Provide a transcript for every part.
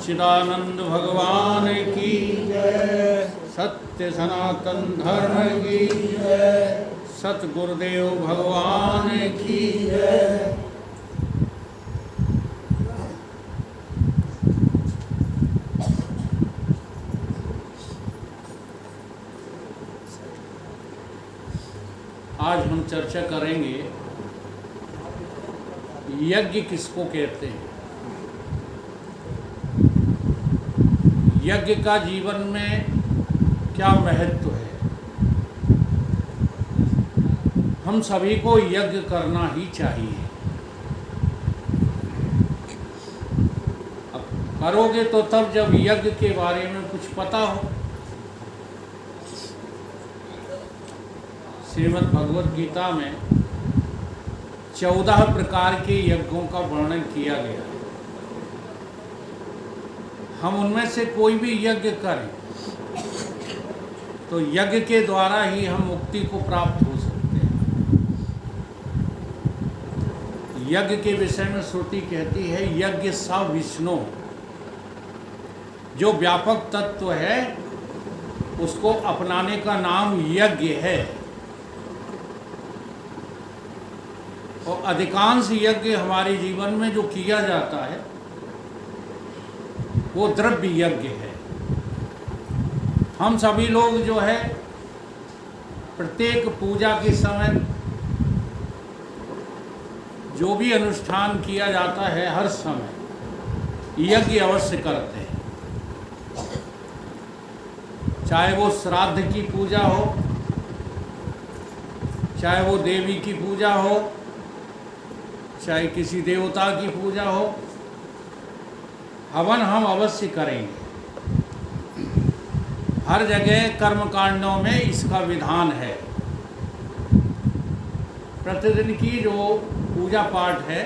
सच्चिदानंद भगवान की जय, सत्य सनातन धर्म की जय, सतगुरुदेव भगवान की जय। आज हम चर्चा करेंगे यज्ञ किसको कहते हैं। यज्ञ का जीवन में क्या महत्व है। हम सभी को यज्ञ करना ही चाहिए। अब करोगे तो तब जब यज्ञ के बारे में कुछ पता हो। श्रीमद् भगवद गीता में 14 प्रकार के यज्ञों का वर्णन किया गया। हम उनमें से कोई भी यज्ञ करें तो यज्ञ के द्वारा ही हम मुक्ति को प्राप्त हो सकते हैं। यज्ञ के विषय में श्रुति कहती है यज्ञ स विष्णु, जो व्यापक तत्व है उसको अपनाने का नाम यज्ञ है। और अधिकांश यज्ञ हमारे जीवन में जो किया जाता है वो द्रव्य यज्ञ है। हम सभी लोग जो है प्रत्येक पूजा के समय जो भी अनुष्ठान किया जाता है हर समय यज्ञ अवश्य करते हैं। चाहे वो श्राद्ध की पूजा हो, चाहे वो देवी की पूजा हो, चाहे किसी देवता की पूजा हो, हवन हम अवश्य करेंगे। हर जगह कर्मकांडों में इसका विधान है। प्रतिदिन की जो पूजा पाठ है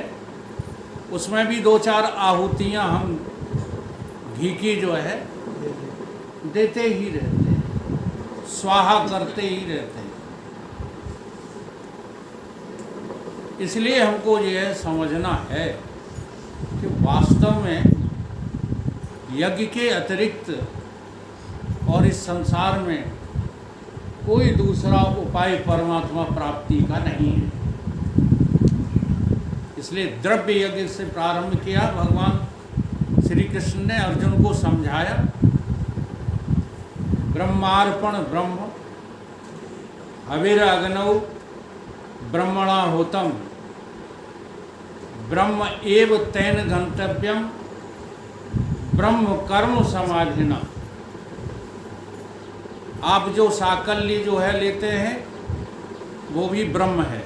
उसमें भी 2-4 आहुतियां हम घी की जो है देते ही रहते हैं, स्वाहा करते ही रहते हैं। इसलिए हमको यह समझना है कि वास्तव में यज्ञ के अतिरिक्त और इस संसार में कोई दूसरा उपाय परमात्मा प्राप्ति का नहीं है। इसलिए द्रव्य यज्ञ से प्रारंभ किया। भगवान श्री कृष्ण ने अर्जुन को समझाया ब्रह्मार्पण ब्रह्म हविर अग्नौ ब्रह्मणा होतम ब्रह्म एव तेन गंतव्यम ब्रह्म कर्म समाधिना। आप जो साकल्य जो है लेते हैं वो भी ब्रह्म है।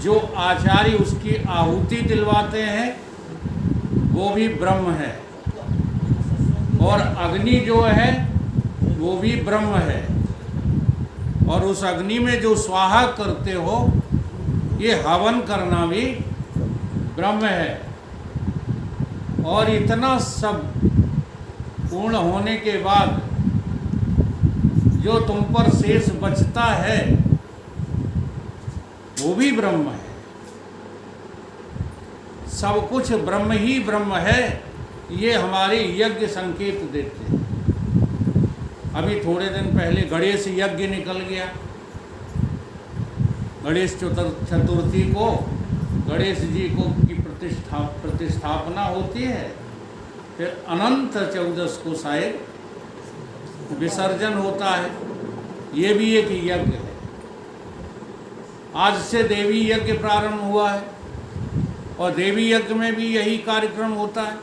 जो आचार्य उसकी आहुति दिलवाते हैं वो भी ब्रह्म है। और अग्नि जो है वो भी ब्रह्म है। और उस अग्नि में जो स्वाहा करते हो ये हवन करना भी ब्रह्म है। और इतना सब पूर्ण होने के बाद जो तुम पर शेष बचता है वो भी ब्रह्म है। सब कुछ ब्रह्म ही ब्रह्म है, ये हमारे यज्ञ संकेत देते हैं। अभी थोड़े दिन पहले गणेश यज्ञ निकल गया। गणेश चतुर्थी को गणेश जी को की प्रतिष्ठापना होती है। फिर अनंत चौदस को शायद विसर्जन होता है। ये भी एक यज्ञ है। आज से देवी यज्ञ प्रारंभ हुआ है और देवी यज्ञ में भी यही कार्यक्रम होता है।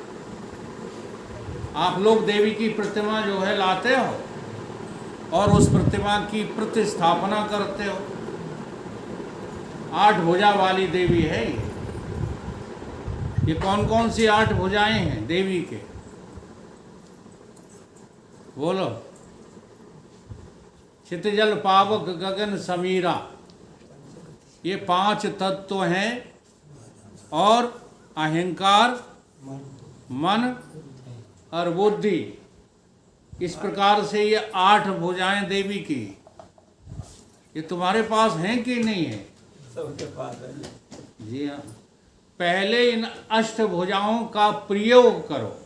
आप लोग देवी की प्रतिमा जो है लाते हो और उस प्रतिमा की प्रतिस्थापना करते हो। 8 भुजा वाली देवी है ये कौन कौन सी 8 भुजाएं हैं देवी के, बोलो। क्षितिजल पावक गगन समीरा, ये 5 तत्व हैं। और अहंकार, मन और बुद्धि, इस प्रकार से ये 8 भुजाएं देवी की। ये तुम्हारे पास हैं कि नहीं है? सबके पास है जी हाँ। पहले इन अष्टभुजाओं का प्रयोग करो,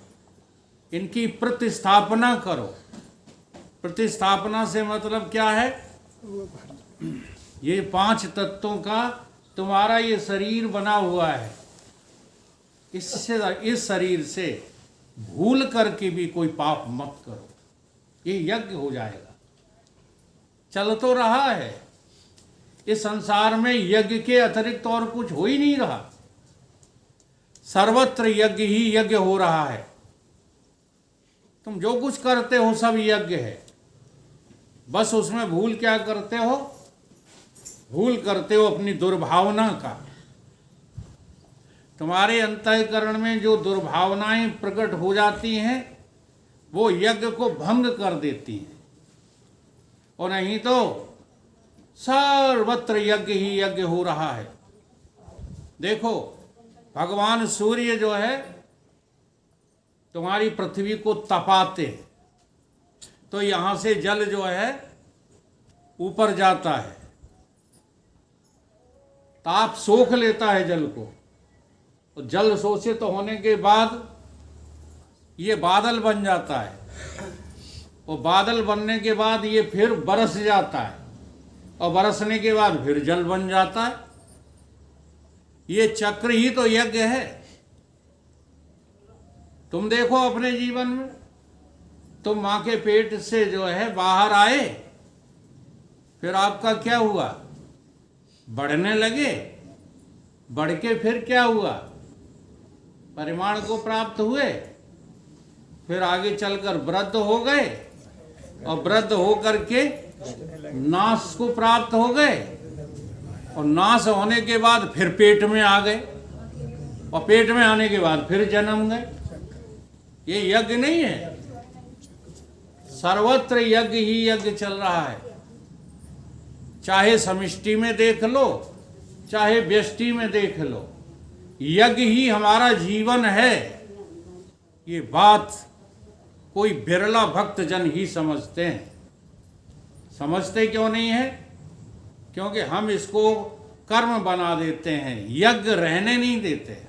इनकी प्रतिस्थापना करो। प्रतिस्थापना से मतलब क्या है? ये 5 तत्वों का तुम्हारा ये शरीर बना हुआ है, इससे इस शरीर से भूल करके भी कोई पाप मत करो, ये यज्ञ हो जाएगा। चल तो रहा है इस संसार में, यज्ञ के अतिरिक्त और कुछ हो ही नहीं रहा, सर्वत्र यज्ञ ही यज्ञ हो रहा है। तुम जो कुछ करते हो सब यज्ञ है, बस उसमें भूल क्या करते हो? भूल करते हो अपनी दुर्भावना का। तुम्हारे अंतःकरण में जो दुर्भावनाएं प्रकट हो जाती हैं वो यज्ञ को भंग कर देती हैं, और नहीं तो सर्वत्र यज्ञ ही यज्ञ हो रहा है। देखो भगवान सूर्य जो है तुम्हारी पृथ्वी को तपाते हैं, तो यहां से जल जो है ऊपर जाता है, ताप सोख लेता है जल को, और जल शोषित होने के बाद ये बादल बन जाता है, और बादल बनने के बाद ये फिर बरस जाता है, और बरसने के बाद फिर जल बन जाता है। ये चक्र ही तो यज्ञ है। तुम देखो अपने जीवन में, तुम मां के पेट से जो है बाहर आए, फिर आपका क्या हुआ? बढ़ने लगे, बढ़ के फिर क्या हुआ? परिमाण को प्राप्त हुए, फिर आगे चलकर वृद्ध हो गए, और वृद्ध होकर के नाश को प्राप्त हो गए, और नाश होने के बाद फिर पेट में आ गए, और पेट में आने के बाद फिर जन्म गए। ये यज्ञ नहीं है? सर्वत्र यज्ञ ही यज्ञ चल रहा है। चाहे समष्टि में देख लो, चाहे व्यष्टि में देख लो, यज्ञ ही हमारा जीवन है। ये बात कोई बिरला भक्त जन ही समझते हैं। समझते क्यों नहीं है? क्योंकि हम इसको कर्म बना देते हैं, यज्ञ रहने नहीं देते।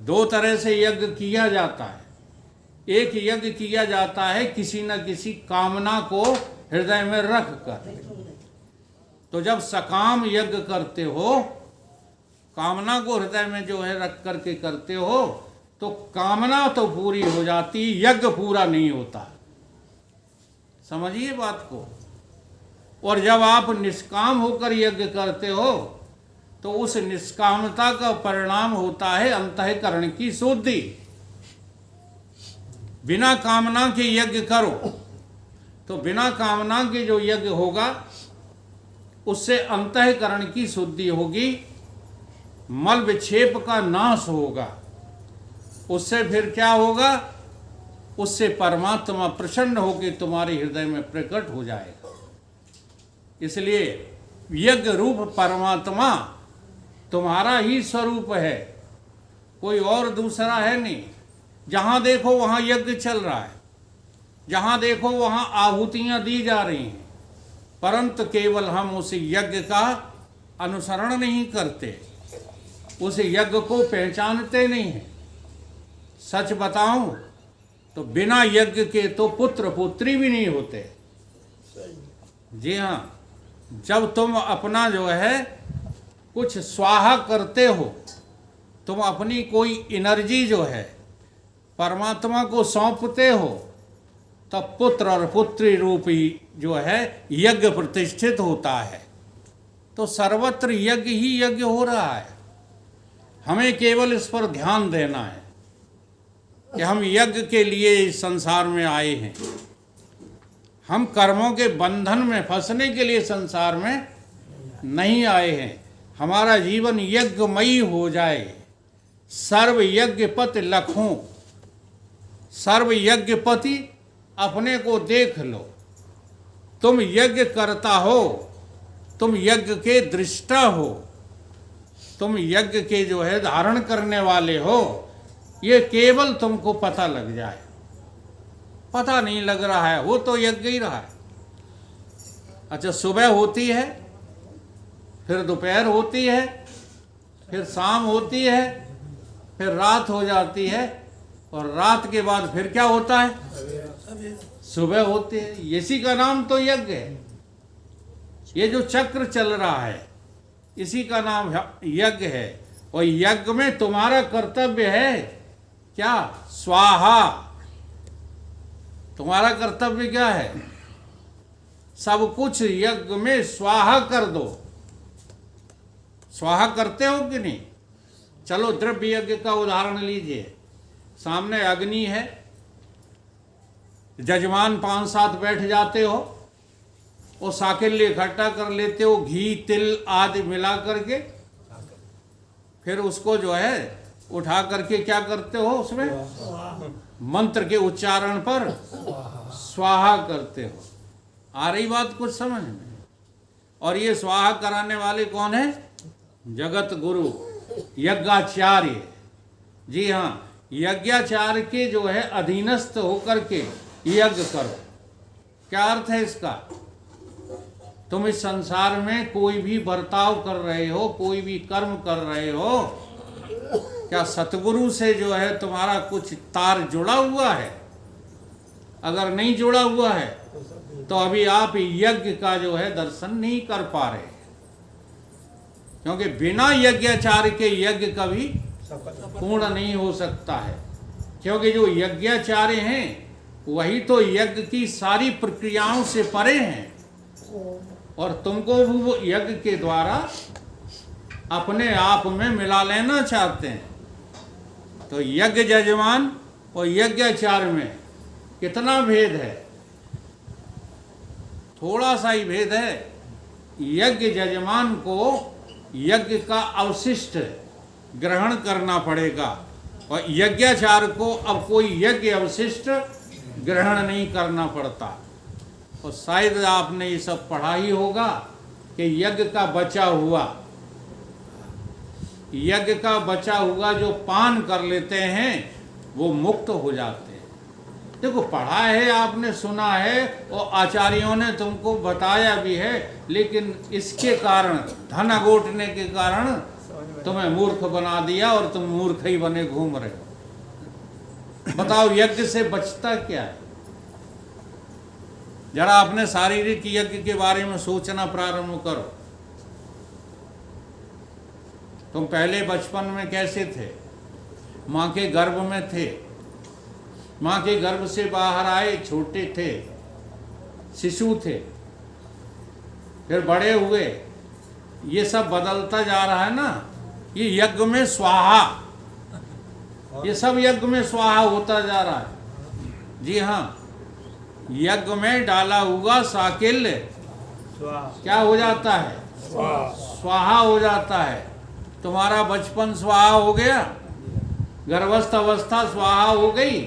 दो तरह से यज्ञ किया जाता है। एक यज्ञ किया जाता है किसी न किसी कामना को हृदय में रख कर। तो जब सकाम यज्ञ करते हो, कामना को हृदय में जो है रख करके करते हो, तो कामना तो पूरी हो जाती, यज्ञ पूरा नहीं होता। समझिए बात को। और जब आप निष्काम होकर यज्ञ करते हो, तो उस निष्कामता का परिणाम होता है अंतःकरण की शुद्धि। बिना कामना के यज्ञ करो, तो बिना कामना के जो यज्ञ होगा उससे अंतःकरण की शुद्धि होगी, मल विक्षेप का नाश होगा। उससे फिर क्या होगा? उससे परमात्मा प्रसन्न होकर तुम्हारे हृदय में प्रकट हो जाएगा। इसलिए यज्ञ रूप परमात्मा तुम्हारा ही स्वरूप है, कोई और दूसरा है नहीं। जहाँ देखो वहाँ यज्ञ चल रहा है, जहाँ देखो वहाँ आहुतियाँ दी जा रही हैं, परंतु केवल हम उस यज्ञ का अनुसरण नहीं करते, उस यज्ञ को पहचानते नहीं हैं। सच बताऊं तो बिना यज्ञ के तो पुत्र पुत्री भी नहीं होते। जी हाँ, जब तुम अपना जो है कुछ स्वाहा करते हो, तुम अपनी कोई एनर्जी जो है परमात्मा को सौंपते हो, तब पुत्र और पुत्री रूपी जो है यज्ञ प्रतिष्ठित होता है। तो सर्वत्र यज्ञ ही यज्ञ हो रहा है। हमें केवल इस पर ध्यान देना है कि हम यज्ञ के लिए इस संसार में आए हैं। हम कर्मों के बंधन में फंसने के लिए संसार में नहीं आए हैं। हमारा जीवन यज्ञमयी हो जाए। सर्व यज्ञपति लखों, सर्व यज्ञपति अपने को देख लो। तुम यज्ञ करता हो, तुम यज्ञ के दृष्टा हो, तुम यज्ञ के जो है धारण करने वाले हो, ये केवल तुमको पता लग जाए। पता नहीं लग रहा है, वो तो यज्ञ ही रहा है। अच्छा, सुबह होती है, फिर दोपहर होती है, फिर शाम होती है, फिर रात हो जाती है, और रात के बाद फिर क्या होता है? सुबह होती है। इसी का नाम तो यज्ञ है। ये जो चक्र चल रहा है इसी का नाम यज्ञ है। और यज्ञ में तुम्हारा कर्तव्य है क्या? स्वाहा। तुम्हारा कर्तव्य क्या है? सब कुछ यज्ञ में स्वाहा कर दो। स्वाहा करते हो कि नहीं? चलो द्रव्य यज्ञ का उदाहरण लीजिए। सामने अग्नि है, जजमान 5-7 बैठ जाते हो, वो साकिल्य इकट्ठा कर लेते हो, घी तिल आदि मिला करके, फिर उसको जो है उठा करके क्या करते हो? उसमें मंत्र के उच्चारण पर स्वाहा करते हो। आ रही बात कुछ समझ में? और ये स्वाहा कराने वाले कौन है? जगत गुरु यज्ञाचार्य। जी हाँ, यज्ञाचार्य के जो है अधीनस्थ होकर के यज्ञ करो। क्या अर्थ है इसका? तुम इस संसार में कोई भी बर्ताव कर रहे हो, कोई भी कर्म कर रहे हो, क्या सतगुरु से जो है तुम्हारा कुछ तार जुड़ा हुआ है? अगर नहीं जुड़ा हुआ है तो अभी आप यज्ञ का जो है दर्शन नहीं कर पा रहे, क्योंकि बिना यज्ञाचार्य के यज्ञ कभी पूर्ण नहीं हो सकता है। क्योंकि जो यज्ञाचार्य हैं वही तो यज्ञ की सारी प्रक्रियाओं से परे हैं, और तुमको वो यज्ञ के द्वारा अपने आप में मिला लेना चाहते हैं। तो यज्ञ यजमान और यज्ञाचार्य में कितना भेद है? थोड़ा सा ही भेद है। यज्ञ यजमान को यज्ञ का अवशिष्ट ग्रहण करना पड़ेगा, और यज्ञाचार्य को अब कोई यज्ञ अवशिष्ट ग्रहण नहीं करना पड़ता। और शायद आपने ये सब पढ़ा ही होगा कि यज्ञ का बचा हुआ जो पान कर लेते हैं वो मुक्त हो जाते हैं। देखो, पढ़ा है, आपने सुना है, और आचार्यों ने तुमको बताया भी है, लेकिन इसके कारण, धन अगोटने के कारण तुम्हें मूर्ख बना दिया और तुम मूर्ख ही बने घूम रहे हो। बताओ, यज्ञ से बचता क्या है? जरा अपने शारीरिक यज्ञ के बारे में सोचना प्रारंभ करो। तुम पहले बचपन में कैसे थे? माँ के गर्भ में थे, माँ के गर्भ से बाहर आए, छोटे थे, शिशु थे, फिर बड़े हुए। ये सब बदलता जा रहा है ना। ये यज्ञ में स्वाहा, ये सब यज्ञ में स्वाहा होता जा रहा है। जी हाँ, यज्ञ में डाला हुआ साकिल्य क्या हो जाता है? स्वाहा हो जाता है। तुम्हारा बचपन स्वाहा हो गया, गर्भस्थ अवस्था स्वाहा हो गई,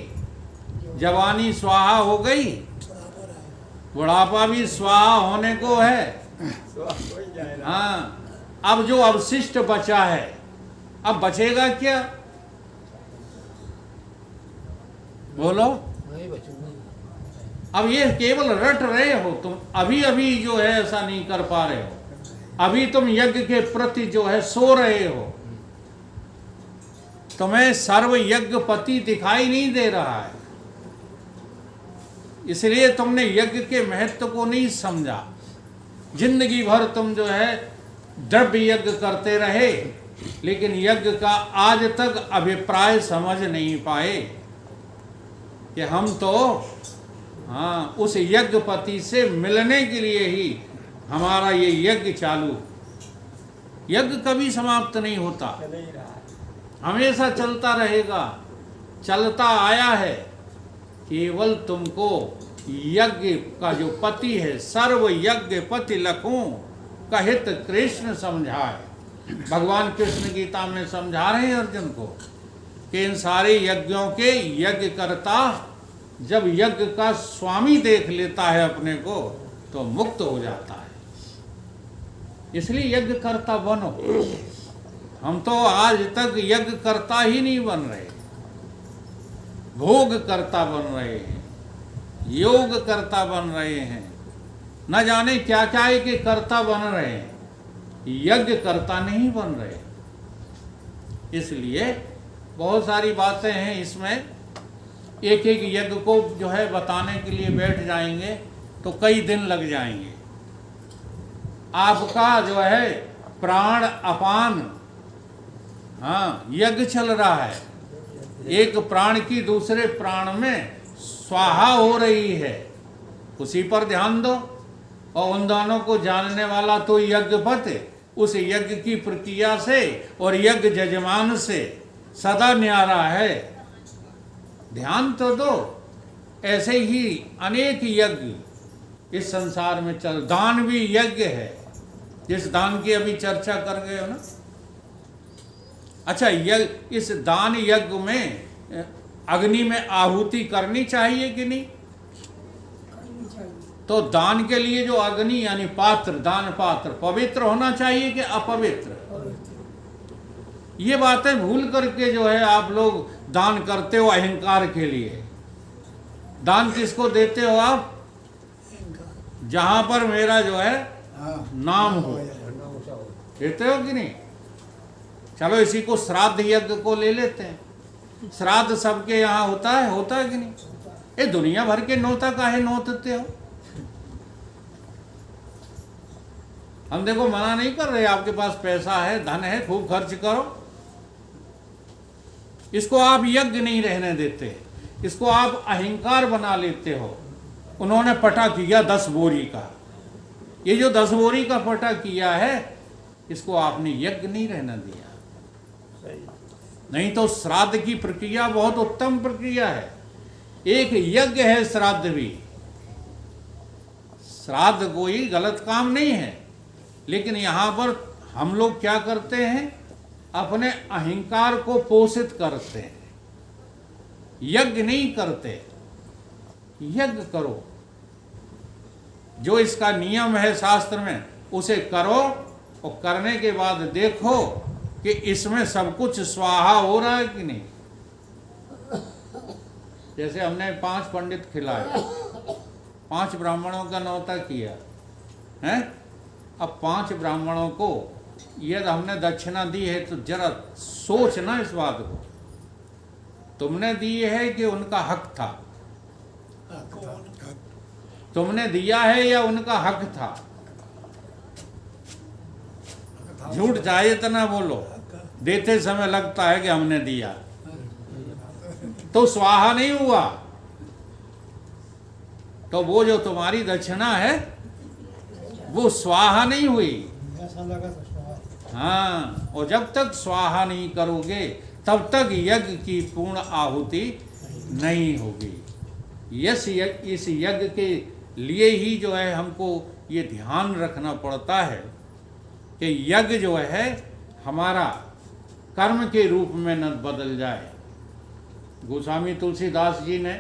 जवानी स्वाहा हो गई, बुढ़ापा भी स्वाहा होने को है। हाँ, अब जो अवशिष्ट बचा है, अब बचेगा क्या? बोलो। अब ये केवल रट रहे हो तुम, अभी अभी जो है ऐसा नहीं कर पा रहे हो। अभी तुम यज्ञ के प्रति जो है सो रहे हो। तुम्हें सर्व यज्ञपति दिखाई नहीं दे रहा है, इसलिए तुमने यज्ञ के महत्व को नहीं समझा। जिंदगी भर तुम जो है द्रव्य यज्ञ करते रहे, लेकिन यज्ञ का आज तक अभिप्राय समझ नहीं पाए कि हम तो हाँ, उस यज्ञपति से मिलने के लिए ही हमारा ये यज्ञ चालू। यज्ञ कभी समाप्त नहीं होता, हमेशा चलता रहेगा, चलता आया है। केवल तुमको यज्ञ का जो पति है, सर्व यज्ञ पति लखूं कहित कृष्ण समझाए। भगवान कृष्ण गीता में समझा रहे हैं अर्जुन को कि इन सारे यज्ञों के यज्ञ करता जब यज्ञ का स्वामी देख लेता है अपने को, तो मुक्त हो जाता है। इसलिए यज्ञ करता बनो। हम तो आज तक यज्ञ करता ही नहीं बन रहे, भोग करता बन रहे हैं, योग करता बन रहे हैं, न जाने क्या क्या के करता बन रहे हैं, यज्ञ करता नहीं बन रहे। इसलिए बहुत सारी बातें हैं इसमें। एक एक यज्ञ को जो है बताने के लिए बैठ जाएंगे तो कई दिन लग जाएंगे। आपका जो है प्राण अपान, हाँ, यज्ञ चल रहा है। एक प्राण की दूसरे प्राण में स्वाहा हो रही है, उसी पर ध्यान दो। और उन दोनों को जानने वाला तो यज्ञपति उस यज्ञ की प्रक्रिया से और यज्ञ यजमान से सदा न्यारा है। ध्यान तो दो। ऐसे ही अनेक यज्ञ इस संसार में चल, दान भी यज्ञ है, जिस दान की अभी चर्चा कर गए हो ना। अच्छा, यज्ञ, इस दान यज्ञ में अग्नि में आहुति करनी चाहिए कि नहीं? तो दान के लिए जो अग्नि यानी पात्र, दान पात्र पवित्र होना चाहिए कि अपवित्र? ये बातें भूल करके जो है आप लोग दान करते हो अहंकार के लिए। दान किसको देते हो आप? जहां पर मेरा जो है नाम हो, देते हो कि नहीं? चलो इसी को श्राद्ध यज्ञ को ले लेते हैं। श्राद्ध सबके यहाँ होता है कि नहीं? ये दुनिया भर के नोता काहे नोतते हो? हम देखो मना नहीं कर रहे, आपके पास पैसा है, धन है, खूब खर्च करो। इसको आप यज्ञ नहीं रहने देते, इसको आप अहंकार बना लेते हो। उन्होंने पटा किया 10 बोरी का, ये जो 10 बोरी का पटा किया है इसको आपने यज्ञ नहीं रहने दिया। नहीं तो श्राद्ध की प्रक्रिया बहुत उत्तम प्रक्रिया है, एक यज्ञ है श्राद्ध भी। श्राद्ध कोई गलत काम नहीं है, लेकिन यहां पर हम लोग क्या करते हैं? अपने अहंकार को पोषित करते हैं, यज्ञ नहीं करते। यज्ञ करो, जो इसका नियम है शास्त्र में उसे करो, और करने के बाद देखो कि इसमें सब कुछ स्वाहा हो रहा है कि नहीं। जैसे हमने 5 पंडित खिलाए, 5 ब्राह्मणों का न्योता किया है। अब 5 ब्राह्मणों को यदि हमने दक्षिणा दी है तो जरा सोचना इस बात को। तुमने दी है कि उनका हक था? तुमने दिया है या उनका हक था? झूठ चाहे इतना बोलो, देते समय लगता है कि हमने दिया, तो स्वाहा नहीं हुआ। तो वो जो तुम्हारी दक्षिणा है वो स्वाहा नहीं हुई। हाँ, और जब तक स्वाहा नहीं करोगे तब तक यज्ञ की पूर्ण आहुति नहीं होगी। इस यज्ञ के लिए ही जो है हमको ये ध्यान रखना पड़ता है कि यज्ञ जो है हमारा कर्म के रूप में न बदल जाए। गोस्वामी तुलसीदास जी ने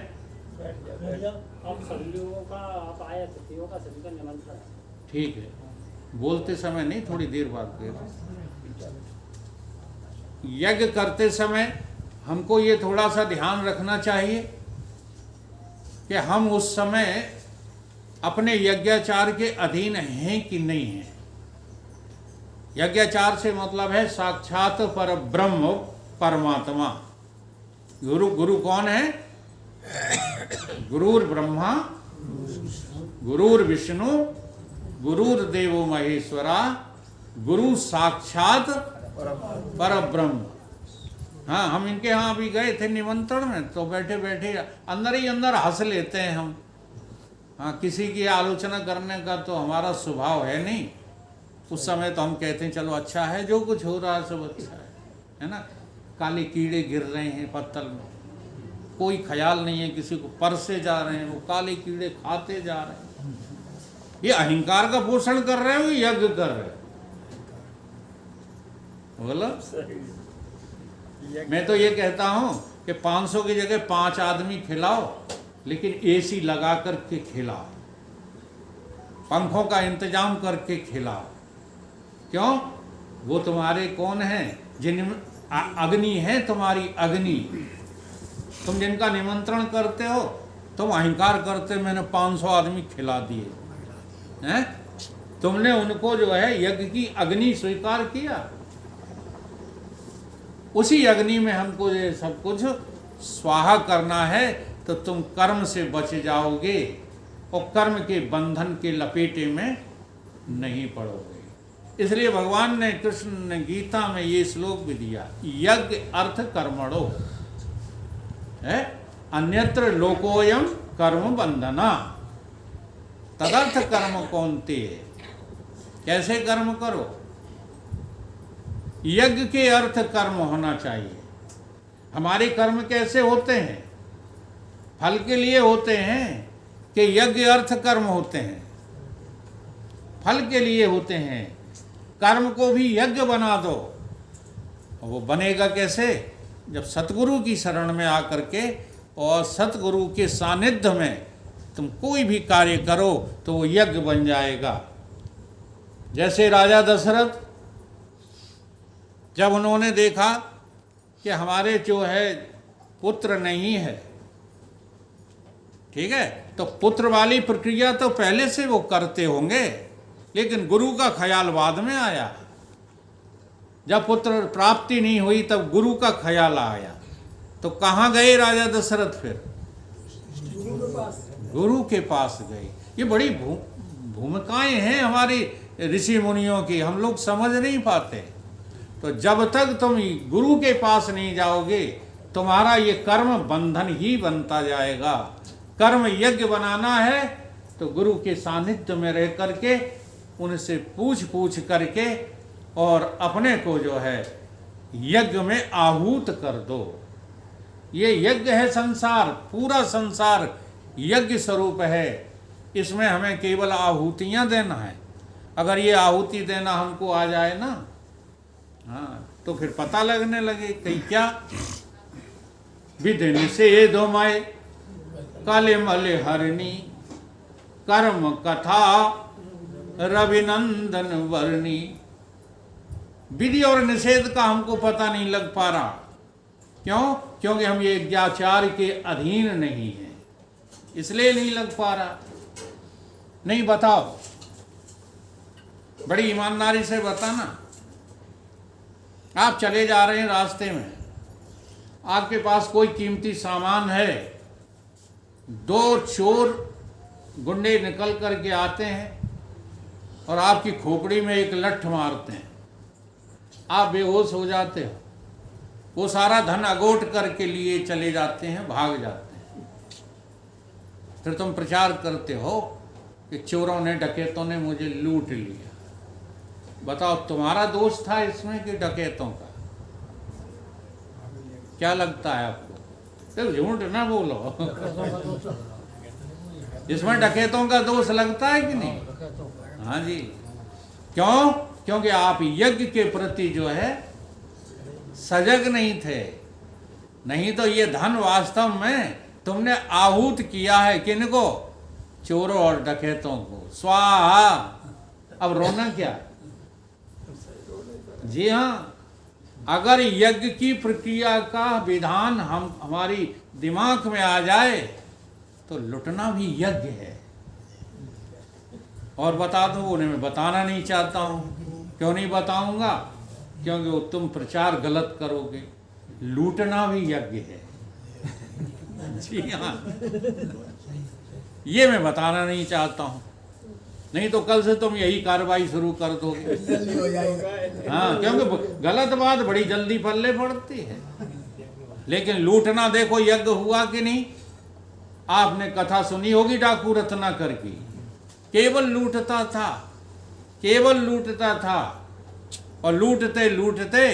ठीक है, बोलते समय नहीं, थोड़ी देर बाद यज्ञ करते समय हमको ये थोड़ा सा ध्यान रखना चाहिए कि हम उस समय अपने यज्ञाचार के अधीन हैं कि नहीं हैं। यज्ञाचार से मतलब है साक्षात पर ब्रह्म परमात्मा। गुरु कौन है? गुरुर ब्रह्मा गुरुर विष्णु गुरुर्देवो महेश्वरा गुरु साक्षात पर ब्रह्म। हाँ, हम इनके यहाँ अभी गए थे निमंत्रण में, तो बैठे बैठे अंदर ही अंदर हंस लेते हैं हम। हाँ, किसी की आलोचना करने का तो हमारा स्वभाव है नहीं। उस समय तो हम कहते हैं चलो अच्छा है, जो कुछ हो रहा है सब अच्छा है ना। काले कीड़े गिर रहे हैं पत्तल में, कोई ख्याल नहीं है, किसी को परसे जा रहे हैं, वो काले कीड़े खाते जा रहे हैं। ये अहंकार का पोषण कर रहे हो, यज्ञ कर रहे हो? बोलो। मैं तो ये कहता हूं कि 500 की जगह 5 आदमी खिलाओ, लेकिन एसी लगा करके खिलाओ, पंखों का इंतजाम करके खिलाओ। क्यों? वो तुम्हारे कौन है? जिन अग्नि है तुम्हारी अग्नि। तुम जिनका निमंत्रण करते हो, तुम अहंकार करते मैंने 500 आदमी खिला दिए हैं। तुमने उनको जो है यज्ञ की अग्नि स्वीकार किया? उसी अग्नि में हमको ये सब कुछ स्वाहा करना है, तो तुम कर्म से बच जाओगे और कर्म के बंधन के लपेटे में नहीं पड़ोगे। इसलिए भगवान ने, कृष्ण ने गीता में ये श्लोक भी दिया, यज्ञ अर्थ कर्मणो है, अन्यत्र लोकोयम कर्म बंधना, तदर्थ कर्म कौनते। कैसे कर्म करो? यज्ञ के अर्थ कर्म होना चाहिए। हमारे कर्म कैसे होते हैं? फल के लिए होते हैं कि यज्ञ अर्थ कर्म होते हैं? फल के लिए होते हैं। कर्म को भी यज्ञ बना दो। वो बनेगा कैसे? जब सतगुरु की शरण में आकर के और सतगुरु के सानिध्य में तुम कोई भी कार्य करो तो वो यज्ञ बन जाएगा। जैसे राजा दशरथ, जब उन्होंने देखा कि हमारे जो है पुत्र नहीं है, ठीक है, तो पुत्र वाली प्रक्रिया तो पहले से वो करते होंगे, लेकिन गुरु का ख्याल बाद में आया। जब पुत्र प्राप्ति नहीं हुई तब गुरु का ख्याल आया। तो कहाँ गए राजा दशरथ? फिर गुरु के पास गए। ये बड़ी भूमिकाएं हैं हमारी ऋषि मुनियों की, हम लोग समझ नहीं पाते। तो जब तक तुम गुरु के पास नहीं जाओगे, तुम्हारा ये कर्म बंधन ही बनता जाएगा। कर्म यज्ञ बनाना है तो गुरु के सानिध्य में रह करके उनसे पूछ करके और अपने को जो है यज्ञ में आहूत कर दो। ये यज्ञ है संसार, पूरा संसार यज्ञ स्वरूप है। इसमें हमें केवल आहूतियाँ देना है। अगर ये आहुति देना हमको आ जाए ना, हाँ, तो फिर पता लगने लगे कहीं क्या विधि से ये दो माए काले मले हरणी कर्म कथा रविनंदन वर्णी। विधि और निषेध का हमको पता नहीं लग पा रहा। क्यों? क्योंकि हम ये यज्ञाचार के अधीन नहीं हैं, इसलिए नहीं लग पा रहा। नहीं बताओ, बड़ी ईमानदारी से बताना। आप चले जा रहे हैं रास्ते में, आपके पास कोई कीमती सामान है, दो चोर गुंडे निकल करके आते हैं और आपकी खोपड़ी में एक लठ मारते हैं, आप बेहोश हो जाते हो। वो सारा धन अगोट करके लिए चले जाते हैं, भाग जाते हैं। फिर तुम प्रचार करते हो कि चोरों ने, डकैतों ने मुझे लूट लिया। बताओ, तुम्हारा दोष था इसमें कि डकैतों का? क्या लगता है आपको? सिर्फ झूठ ना बोलो। इसमें डकैतों का दोष लगता है कि नहीं? हाँ जी। क्यों? क्योंकि आप यज्ञ के प्रति जो है सजग नहीं थे। नहीं तो ये धन वास्तव में तुमने आहूत किया है किनको? चोरों और डकैतों को। स्वाहा। अब रोना क्या? जी हाँ, अगर यज्ञ की प्रक्रिया का विधान हमारी दिमाग में आ जाए तो लुटना भी यज्ञ है। और बता दूं, उन्हें मैं बताना नहीं चाहता हूँ। क्यों नहीं बताऊंगा? क्योंकि वो तुम प्रचार गलत करोगे। लूटना भी यज्ञ है। जी हाँ, ये मैं बताना नहीं चाहता हूँ, नहीं तो कल से तुम यही कार्रवाई शुरू कर दोगे। हाँ, क्योंकि गलत बात बड़ी जल्दी पल्ले पड़ती है। लेकिन लूटना देखो यज्ञ हुआ कि नहीं? आपने कथा सुनी होगी डाकू रत्नाकर की। केवल लूटता था, केवल लूटता था, और लूटते लूटते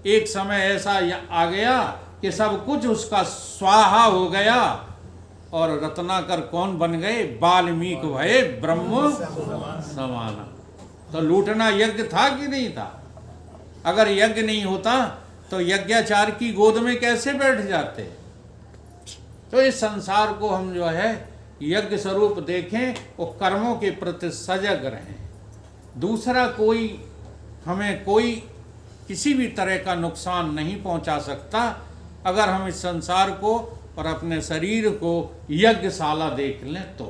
एक समय ऐसा आ गया कि सब कुछ उसका स्वाहा हो गया। और रत्नाकर कौन बन गए? वाल्मीकि भये ब्रह्म समाना। तो लूटना यज्ञ था कि नहीं था? अगर यज्ञ नहीं होता तो यज्ञाचार की गोद में कैसे बैठ जाते? तो इस संसार को हम जो है यज्ञ स्वरूप देखें और कर्मों के प्रति सजग रहें। दूसरा कोई हमें कोई किसी भी तरह का नुकसान नहीं पहुंचा सकता अगर हम इस संसार को और अपने शरीर को यज्ञशाला देख लें तो।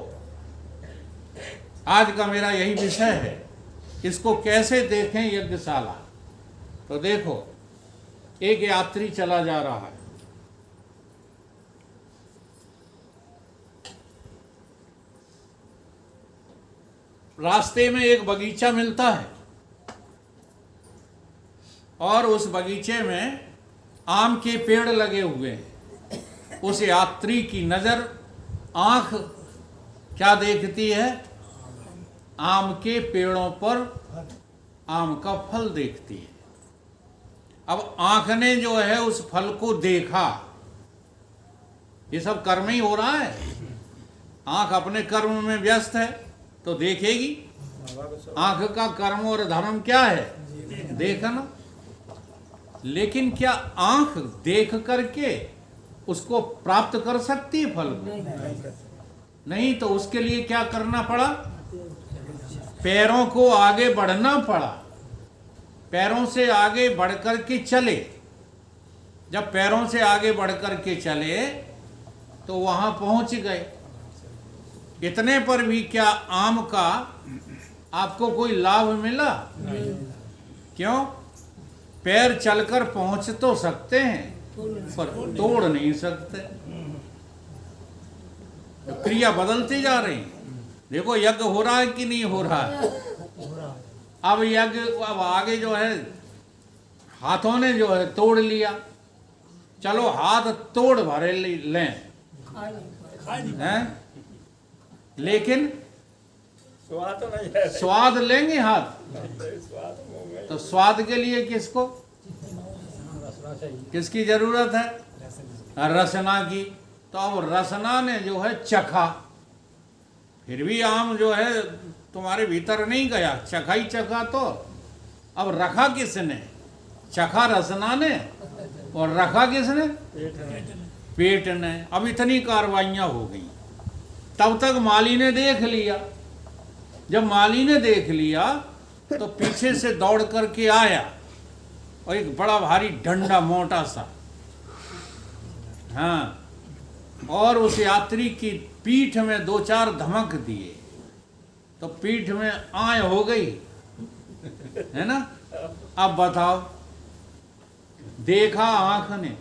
आज का मेरा यही विषय है, इसको कैसे देखें यज्ञशाला। तो देखो, एक यात्री चला जा रहा है, रास्ते में एक बगीचा मिलता है और उस बगीचे में आम के पेड़ लगे हुए हैं। उस यात्री की नज़र, आंख क्या देखती है? आम के पेड़ों पर आम का फल देखती है। अब आंख ने जो है उस फल को देखा, ये सब कर्म ही हो रहा है। आंख अपने कर्म में व्यस्त है तो देखेगी। आंख का कर्म और धर्म क्या है? देखना। लेकिन क्या आंख देख करके उसको प्राप्त कर सकती है फल को? नहीं। तो उसके लिए क्या करना पड़ा? पैरों को आगे बढ़ना पड़ा। पैरों से आगे बढ़ कर के चले। जब पैरों से आगे बढ़ कर के चले तो वहां पहुंच गए। इतने पर भी क्या आम का आपको कोई लाभ मिला? क्यों? पैर चलकर पहुंच तो सकते हैं पर तोड़ नहीं सकते। तो क्रिया बदलती जा रही है। देखो यज्ञ हो रहा है कि नहीं हो रहा है? अब यज्ञ, अब आगे जो है हाथों ने जो है तोड़ लिया। चलो हाथ तोड़ भरे लें हैं, लेकिन स्वाद लेंगे हाथ? तो स्वाद के लिए किसको, किसकी जरूरत है? रसना की। तो अब रसना ने जो है चखा, फिर भी आम जो है तुम्हारे भीतर नहीं गया, चखा ही चखा। तो अब रखा किसने? चखा रसना ने और रखा किसने? पेट ने। अब इतनी कार्रवाइयां हो गई। तब तक माली ने देख लिया। जब माली ने देख लिया तो पीछे से दौड़ करके आया और एक बड़ा भारी डंडा मोटा सा, हाँ, और उस यात्री की पीठ में 2-4 धमक दिए तो पीठ में आय हो गई, है ना? अब बताओ, देखा आंख ने,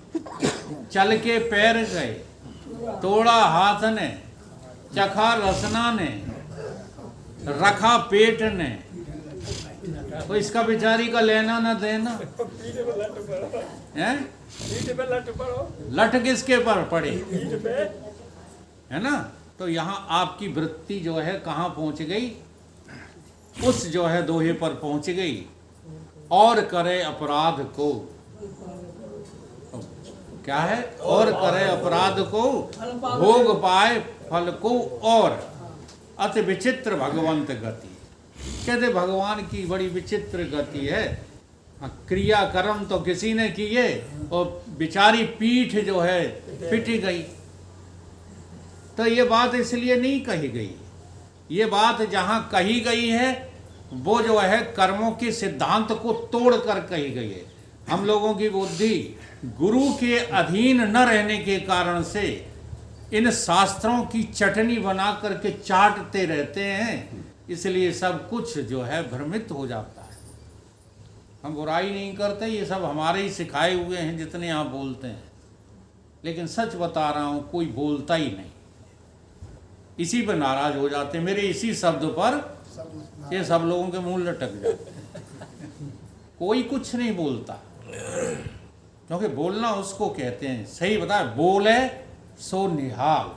चल के पैर गए, तोड़ा हाथ ने, चखा रसना ने, रखा पेट ने, तो इसका बेचारी का लेना ना देना है? लट किसके पर पड़े, है ना? तो यहाँ आपकी वृत्ति जो है कहाँ पहुँच गई? उस जो है दोहे पर पहुँच गई। और करे अपराध को, क्या है? और करे अपराध को भोग पाए फल को, और अति विचित्र भगवंत गति। कहते भगवान की बड़ी विचित्र गति है। क्रिया कर्म तो किसी ने किए और बेचारी पीठ जो है पिटी गई। तो ये बात इसलिए नहीं कही गई। ये बात जहाँ कही गई है वो जो है कर्मों के सिद्धांत को तोड़ कर कही गई है। हम लोगों की बुद्धि गुरु के अधीन न रहने के कारण से इन शास्त्रों की चटनी बना करके चाटते रहते हैं, इसलिए सब कुछ जो है भ्रमित हो जाता है। हम बुराई नहीं करते, ये सब हमारे ही सिखाए हुए हैं जितने आप बोलते हैं। लेकिन सच बता रहा हूँ, कोई बोलता ही नहीं, इसी पर नाराज हो जाते। मेरे इसी शब्द पर ये सब लोगों के मुंह लटक जाते हैं। कोई कुछ नहीं बोलता, क्योंकि बोलना उसको कहते हैं, सही बताए, बोले सो निहाल।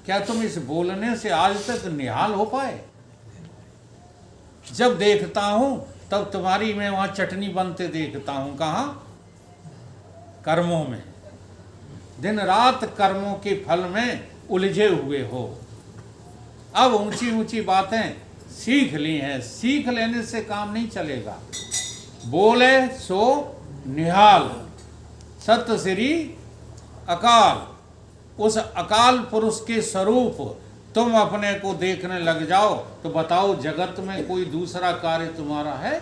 क्या तुम इस बोलने से आज तक निहाल हो पाए? जब देखता हूं तब तुम्हारी मैं वहां चटनी बनते देखता हूं। कहाँ? कर्मों में। दिन रात कर्मों के फल में उलझे हुए हो। अब ऊंची ऊंची बातें सीख ली हैं, सीख लेने से काम नहीं चलेगा। बोले सो निहाल, सत श्री अकाल। उस अकाल पुरुष के स्वरूप तुम अपने को देखने लग जाओ तो बताओ जगत में कोई दूसरा कार्य तुम्हारा है?